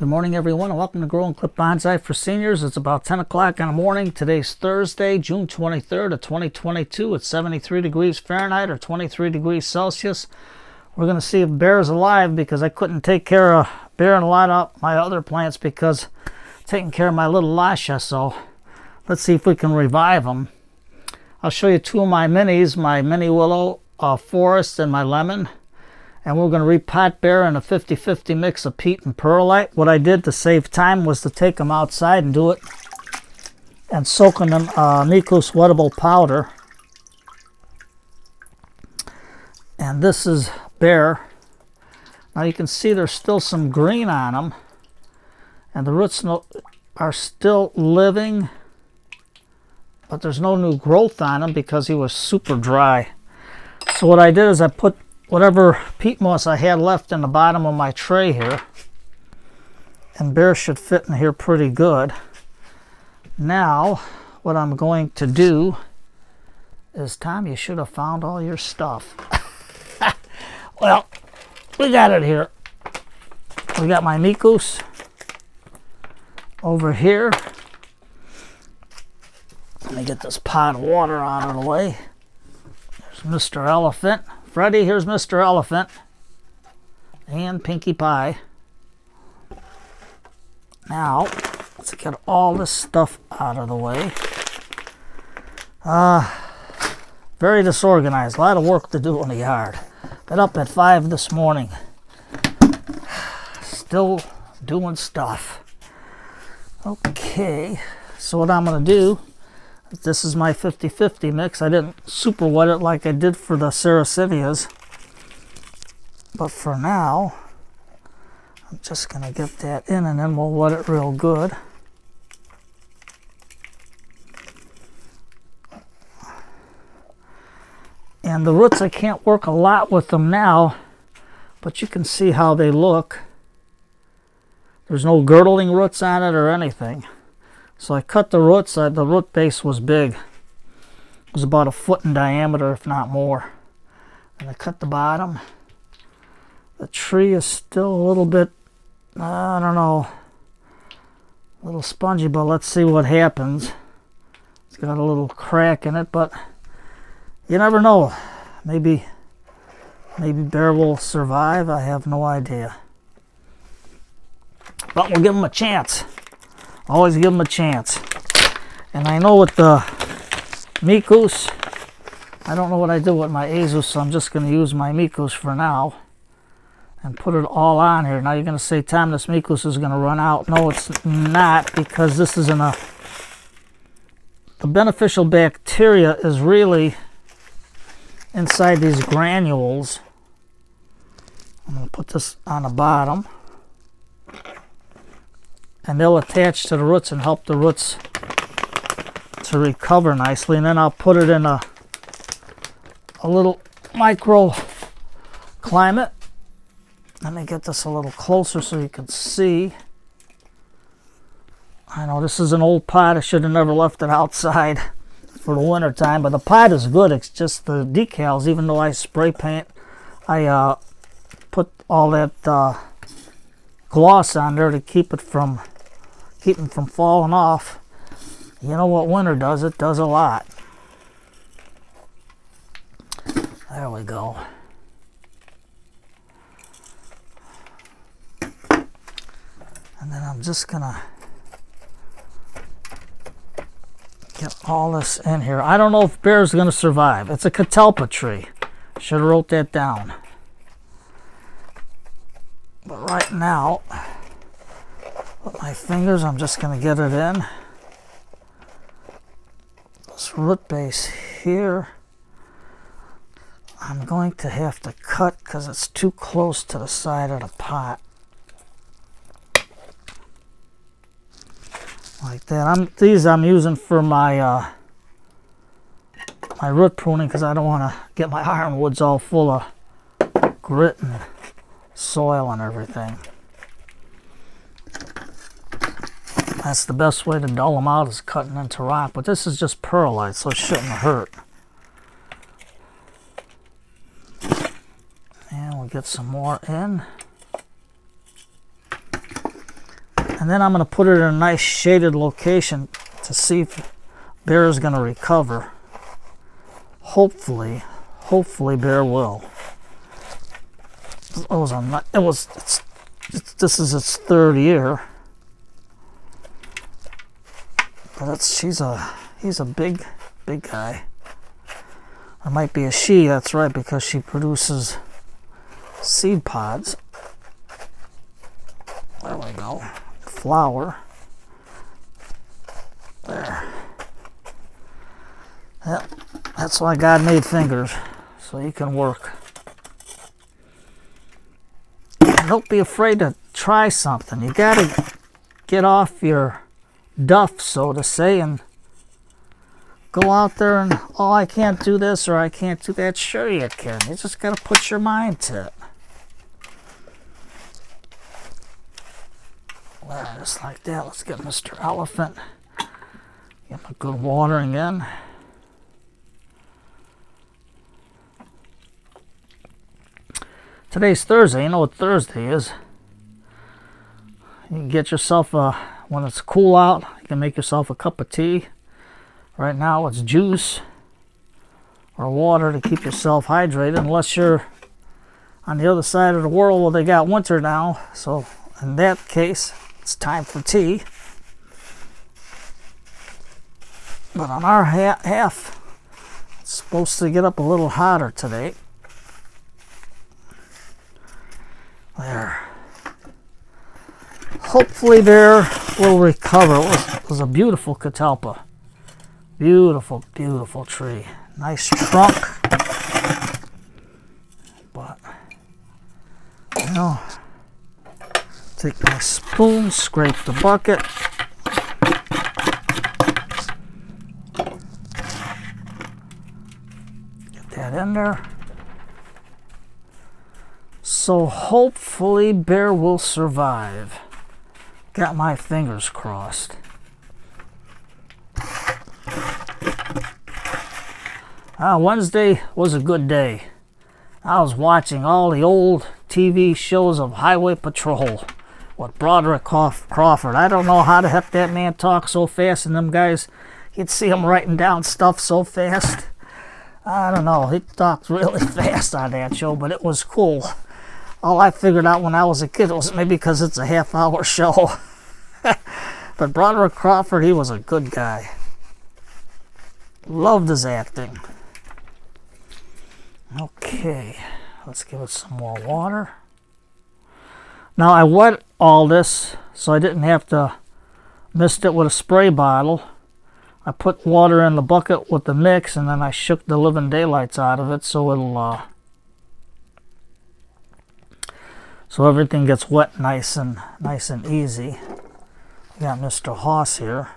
Good morning, everyone, and welcome to Grow and Clip Bonsai for Seniors. It's about 10 o'clock in the morning. Today's Thursday, June 23rd of 2022. It's 73 degrees Fahrenheit or 23 degrees Celsius. We're going to see if Bear is alive because I couldn't take care of Bear and a lot of my other plants because I'm taking care of my little Lasha. So let's see if we can revive them. I'll show you two of my minis, my mini Willow Forest and my Lemon. And we're going to repot Bear in a 50-50 mix of peat and perlite. What I did to save time was to take them outside and do it and soak them in Miko's wettable powder. And this is Bear. Now you can see there's still some green on them, and the roots are still living, but there's no new growth on them because he was super dry. So what I did is I put whatever peat moss I had left in the bottom of my tray here, and Bear should fit in here pretty good. Now what I'm going to do is, Tom, you should have found all your stuff. Well, we got it here. We got my Miko's over here. Let me get this pot of water out of the way. There's Mr. Elephant. Freddy, here's Mr. Elephant and Pinkie Pie. Now, let's get all this stuff out of the way. Very disorganized. A lot of work to do in the yard. Got up at 5 this morning. Still doing stuff. Okay, so what I'm going to do, this is my 50-50 mix. I didn't super wet it like I did for the Sarracenias. But for now, I'm just going to get that in and then we'll wet it real good. And the roots, I can't work a lot with them now, but you can see how they look. There's no girdling roots on it or anything. So I cut the roots. The root base was big. It was about 1 foot in diameter, if not more. And I cut the bottom. The tree is still a little bit, I don't know, a little spongy, but let's see what happens. It's got a little crack in it, but you never know. Maybe Bear will survive. I have no idea. But we'll give him a chance. Always give them a chance. And I know with the Miko's, I don't know what I did with my Azus, so I'm just going to use my Miko's for now and put it all on here. Now you're going to say, Tom, this Miko's is going to run out. No, it's not, because this is the beneficial bacteria is really inside these granules. I'm going to put this on the bottom. And they'll attach to the roots and help the roots to recover nicely. And then I'll put it in a little micro climate. Let me get this a little closer so you can see. I know this is an old pot. I should have never left it outside for the winter time, but the pot is good. It's just the decals, even though I spray paint, I put all that gloss on there to keep them from falling off. You know what winter does? It does a lot. There we go. And then I'm just gonna get all this in here. I don't know if Bear's gonna survive. It's a catalpa tree. Should have wrote that down. But right now, with my fingers, I'm just going to get it in. This root base here, I'm going to have to cut because it's too close to the side of the pot. Like that. These I'm using for my my root pruning because I don't want to get my ironwoods all full of grit and soil and everything. That's the best way to dull them out, is cutting into rock, but this is just perlite, so it shouldn't hurt. And we'll get some more in. And then I'm going to put it in a nice shaded location to see if Bear is going to recover. Hopefully Bear will. This is its third year. But he's a big guy. It might be a she, that's right, because she produces seed pods. There we go. Flower. There. Yep. That's why God made fingers, so you can work. And don't be afraid to try something. You gotta get off your duff, so to say, and go out there and, oh, I can't do this or I can't do that. Sure you can. You just gotta put your mind to it. Well, just like that. Let's get Mr. Elephant. Get him a good watering in. Today's Thursday. You know what Thursday is. You can get yourself when it's cool out, you can make yourself a cup of tea. Right now it's juice or water to keep yourself hydrated, unless you're on the other side of the world where they got winter now. So in that case, it's time for tea. But on our half, it's supposed to get up a little hotter today. There. Hopefully Bear will recover. It was a beautiful catalpa. Beautiful, beautiful tree. Nice trunk. But, you know, take my spoon, scrape the bucket. Get that in there. So hopefully Bear will survive. Got my fingers crossed. Wednesday was a good day. I was watching all the old TV shows of Highway Patrol with Broderick Crawford. I don't know how the heck that man talks so fast, and them guys, you'd see him writing down stuff so fast. I don't know, he talked really fast on that show, but it was cool. All I figured out when I was a kid was maybe because it's a half-hour show. But Broderick Crawford, he was a good guy. Loved his acting. Okay, let's give it some more water. Now I wet all this so I didn't have to mist it with a spray bottle. I put water in the bucket with the mix, and then I shook the living daylights out of it so it'll so everything gets wet nice and easy. We got Mr. Hoss here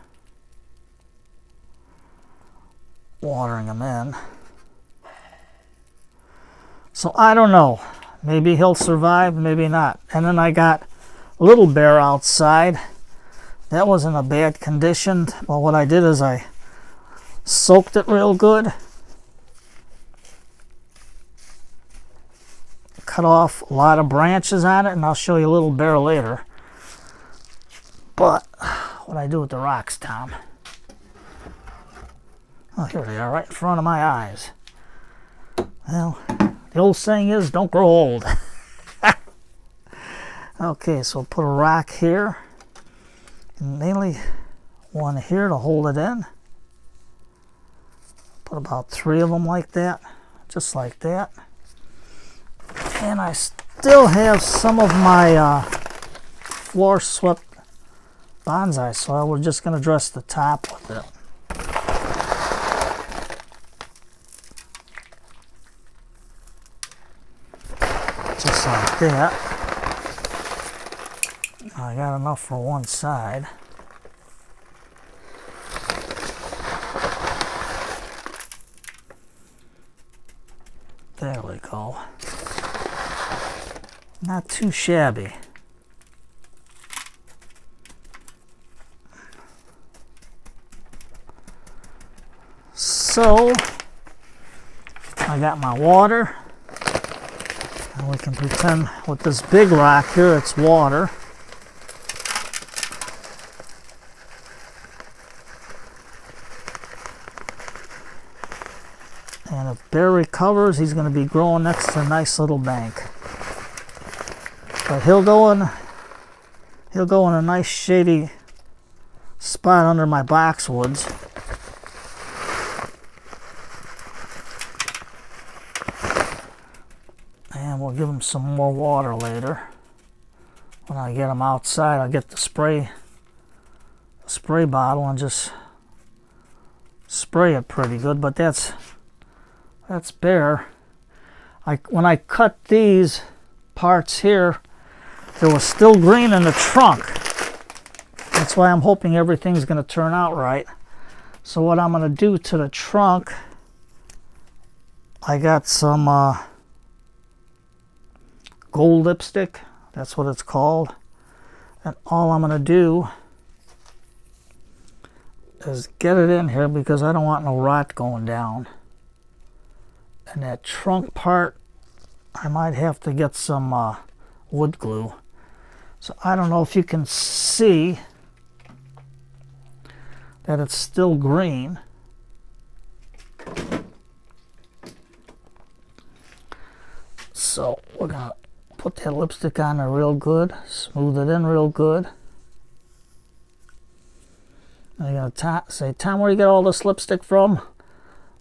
watering him in. So I don't know. Maybe he'll survive, maybe not. And then I got Little Bear outside. That was in a bad condition. Well, what I did is I soaked it real good. Cut off a lot of branches on it, and I'll show you Little Bear later. But what I do with the rocks, Tom? Oh, here they are, right in front of my eyes. Well, the old saying is, don't grow old. Okay, so we'll put a rock here. And mainly one here to hold it in. Put about 3 of them like that. Just like that. And I still have some of my floor swept bonsai, so we're just going to dress the top with it. Just like that. I got enough for one side. There we go. Not too shabby. So, I got my water. And we can pretend with this big rock here it's water. if Bear recovers, he's going to be growing next to a nice little bank. But he'll go in a nice shady spot under my boxwoods. And we'll give him some more water later. When I get him outside, I'll get the spray bottle and just spray it pretty good. But that's Bear. When I cut these parts here, there was still green in the trunk. That's why I'm hoping everything's going to turn out right. So what I'm going to do to the trunk, I got some gold lipstick. That's what it's called. And all I'm going to do is get it in here because I don't want no rot going down. And that trunk part, I might have to get some wood glue. So I don't know if you can see that it's still green. So we're going to put that lipstick on there real good, smooth it in real good. I'm going to say, Tom, where you get all this lipstick from?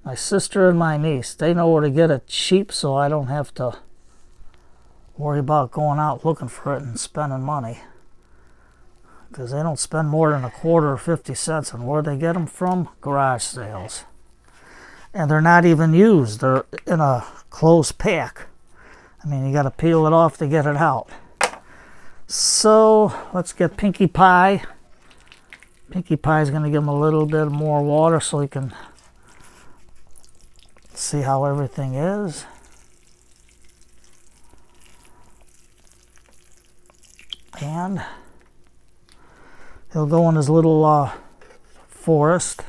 My sister and my niece. They know where to get it cheap, so I don't have to worry about going out looking for it and spending money. Because they don't spend more than a quarter or 50 cents on where they get them from. Garage sales. And they're not even used. They're in a closed pack. I mean, you got to peel it off to get it out. So let's get Pinkie Pie. Pinkie Pie is going to give him a little bit more water so he can see how everything is. And he'll go in his little forest.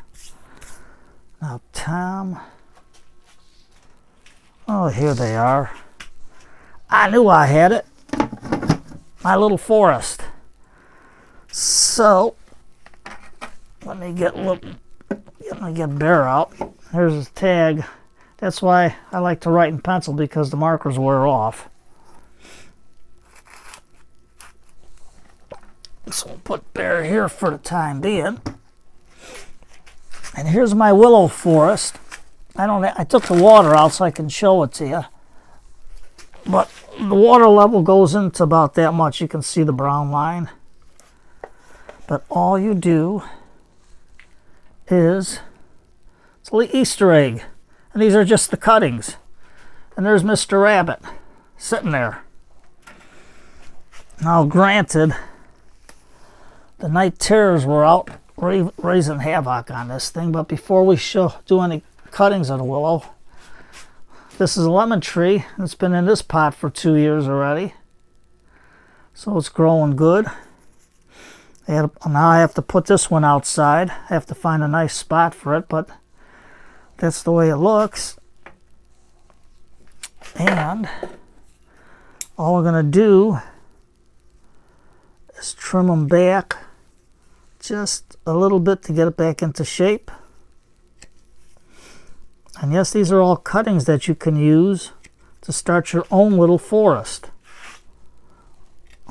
Now, Tom. Oh, here they are. I knew I had it. My little forest. So, let me get Bear out. Here's his tag. That's why I like to write in pencil, because the markers wear off. So we'll put Bear here for the time being. And here's my willow forest. I took the water out so I can show it to you. But the water level goes into about that much. You can see the brown line. But all you do is, it's a little Easter egg. And these are just the cuttings. And there's Mr. Rabbit sitting there. Now, granted, the night terrors were out raising havoc on this thing. But before we do any cuttings of the willow, this is a lemon tree. It's been in this pot for 2 years already. So it's growing good. Now I have to put this one outside. I have to find a nice spot for it, but that's the way it looks. And all we're going to do is trim them back just a little bit to get it back into shape. And yes, these are all cuttings that you can use to start your own little forest.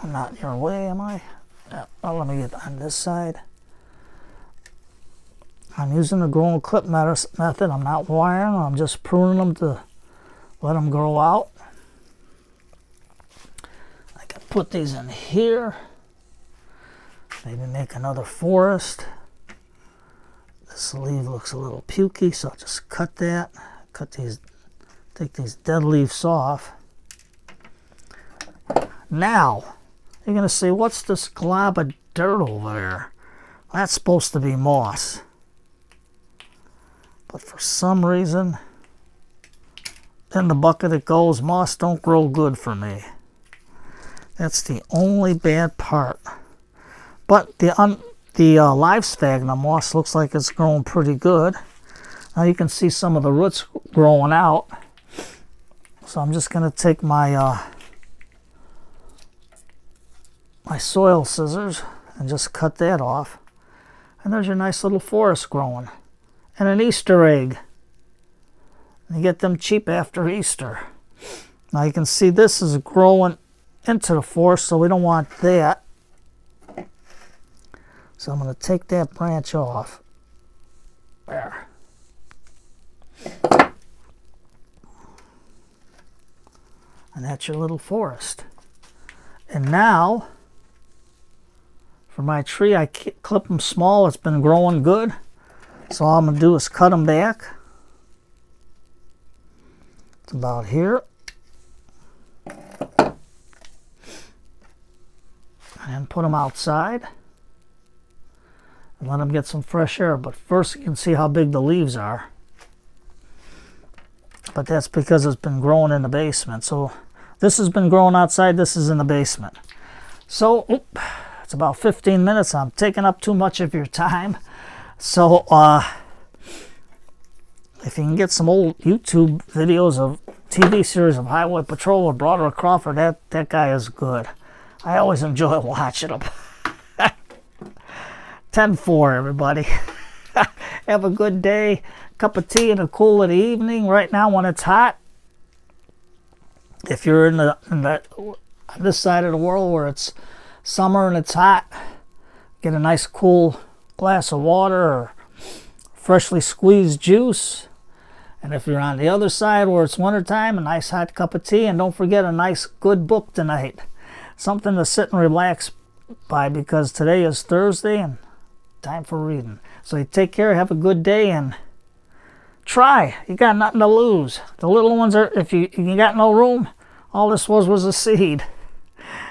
I'm not in your way, am I? Yeah, well, let me get on this side. I'm using the growing clip method. I'm not wiring them. I'm just pruning them to let them grow out. I can put these in here. Maybe make another forest. This leaf looks a little pukey, so I'll just cut that. Take these dead leaves off. Now, you're going to say, what's this glob of dirt over there? That's supposed to be moss. But for some reason, in the bucket it goes. Moss don't grow good for me. That's the only bad part. But the live sphagnum moss looks like it's growing pretty good. Now you can see some of the roots growing out. So I'm just going to take my my soil scissors and just cut that off. And there's your nice little forest growing. And an Easter egg. You get them cheap after Easter. Now you can see this is growing into the forest, so we don't want that. So I'm going to take that branch off. There. And that's your little forest. And now, for my tree, I clip them small. It's been growing good. So all I'm going to do is cut them back. It's about here. And then put them outside. And let them get some fresh air. But first you can see how big the leaves are. But that's because it's been growing in the basement. So this has been growing outside. This is in the basement. So it's about 15 minutes. I'm taking up too much of your time. So if you can get some old YouTube videos of TV series of Highway Patrol or Broderick Crawford, that guy is good. I always enjoy watching him. 10-4, everybody. Have a good day. Cup of tea and a cool of the evening. Right now when it's hot, if you're on this side of the world where it's summer and it's hot, get a nice cool glass of water or freshly squeezed juice. And if you're on the other side where it's wintertime, a nice hot cup of tea. And don't forget a nice good book tonight. Something to sit and relax by, because today is Thursday and time for reading. So you take care, have a good day, and try. You got nothing to lose. The little ones are, if you got no room, all this was a seed.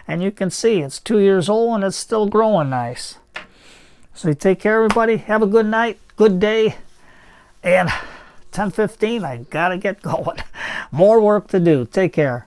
And you can see it's 2 years old and it's still growing nice. So you take care, everybody. Have a good night, good day, and 10:15, I gotta get going. More work to do. Take care.